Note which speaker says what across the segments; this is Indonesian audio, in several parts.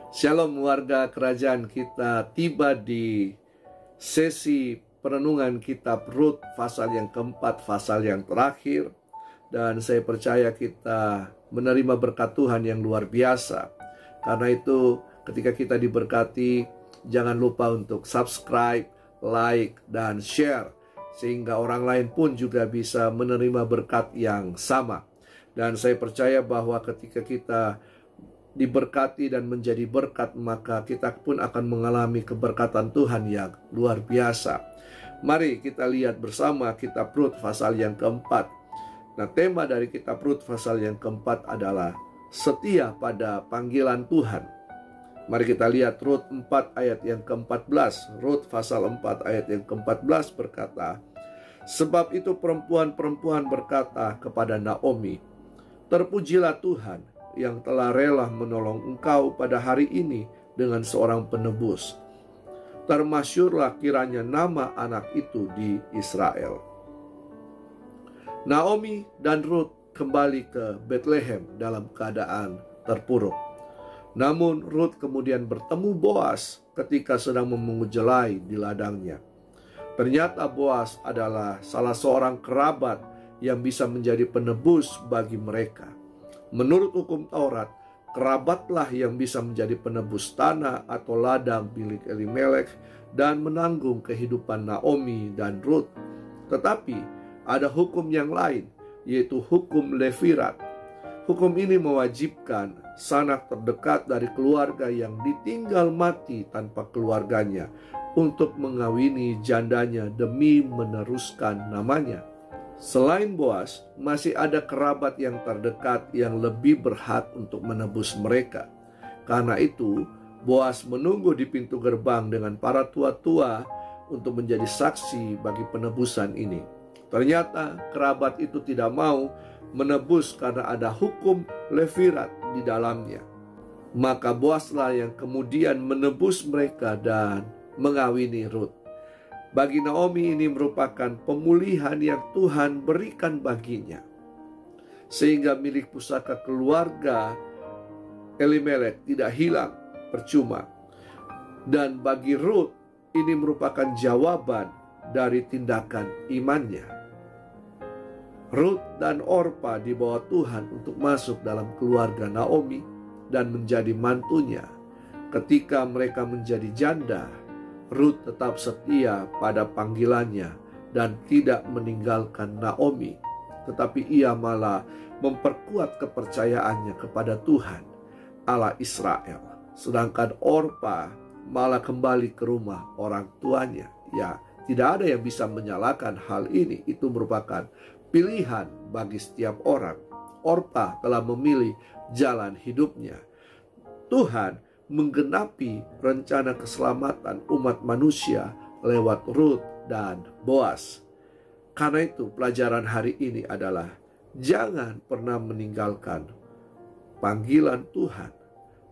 Speaker 1: Shalom warga kerajaan, kita tiba di sesi perenungan kitab Rut pasal yang keempat, pasal yang terakhir. Dan saya percaya kita menerima berkat Tuhan yang luar biasa. Karena itu ketika kita diberkati, jangan lupa untuk subscribe, like, dan share, sehingga orang lain pun juga bisa menerima berkat yang sama. Dan saya percaya bahwa ketika kita diberkati dan menjadi berkat, maka kita pun akan mengalami keberkatan Tuhan yang luar biasa. Mari kita lihat bersama kitab Rut pasal yang keempat. Nah, tema dari kitab Rut pasal yang keempat adalah setia pada panggilan Tuhan. Mari kita lihat Rut 4 ayat yang ke-14. Rut pasal 4 ayat yang ke-14 berkata, "Sebab itu perempuan-perempuan berkata kepada Naomi, terpujilah Tuhan yang telah rela menolong engkau pada hari ini dengan seorang penebus. Termasyurlah kiranya nama anak itu di Israel." Naomi dan Rut kembali ke Bethlehem dalam keadaan terpuruk. Namun Rut kemudian bertemu Boas ketika sedang memungut jelai di ladangnya. Ternyata Boas adalah salah seorang kerabat yang bisa menjadi penebus bagi mereka. Menurut hukum Taurat, kerabatlah yang bisa menjadi penebus tanah atau ladang milik Elimelek dan menanggung kehidupan Naomi dan Rut. Tetapi ada hukum yang lain, yaitu hukum Levirat. Hukum ini mewajibkan sanak terdekat dari keluarga yang ditinggal mati tanpa keluarganya untuk mengawini jandanya demi meneruskan namanya. Selain Boas, masih ada kerabat yang terdekat yang lebih berhak untuk menebus mereka. Karena itu, Boas menunggu di pintu gerbang dengan para tua-tua untuk menjadi saksi bagi penebusan ini. Ternyata kerabat itu tidak mau menebus karena ada hukum Levirat di dalamnya. Maka Boaslah yang kemudian menebus mereka dan mengawini Rut. Bagi Naomi ini merupakan pemulihan yang Tuhan berikan baginya, sehingga milik pusaka keluarga Elimelek tidak hilang percuma. Dan bagi Rut ini merupakan jawaban dari tindakan imannya. Rut dan Orpa dibawa Tuhan untuk masuk dalam keluarga Naomi dan menjadi mantunya. Ketika mereka menjadi janda, Rut tetap setia pada panggilannya dan tidak meninggalkan Naomi, tetapi ia malah memperkuat kepercayaannya kepada Tuhan, Allah Israel. Sedangkan Orpa malah kembali ke rumah orang tuanya. Ya, tidak ada yang bisa menyalahkan hal ini. Itu merupakan pilihan bagi setiap orang. Orpa telah memilih jalan hidupnya. Tuhan menggenapi rencana keselamatan umat manusia lewat Rut dan Boas. Karena itu pelajaran hari ini adalah jangan pernah meninggalkan panggilan Tuhan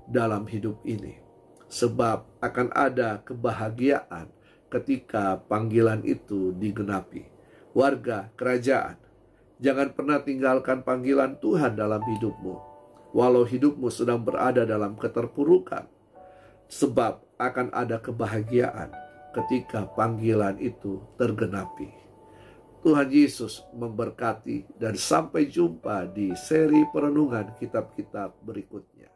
Speaker 1: dalam hidup ini. Sebab akan ada kebahagiaan ketika panggilan itu digenapi. Warga kerajaan, jangan pernah tinggalkan panggilan Tuhan dalam hidupmu. Walau hidupmu sedang berada dalam keterpurukan, sebab akan ada kebahagiaan ketika panggilan itu tergenapi. Tuhan Yesus memberkati dan sampai jumpa di seri perenungan kitab-kitab berikutnya.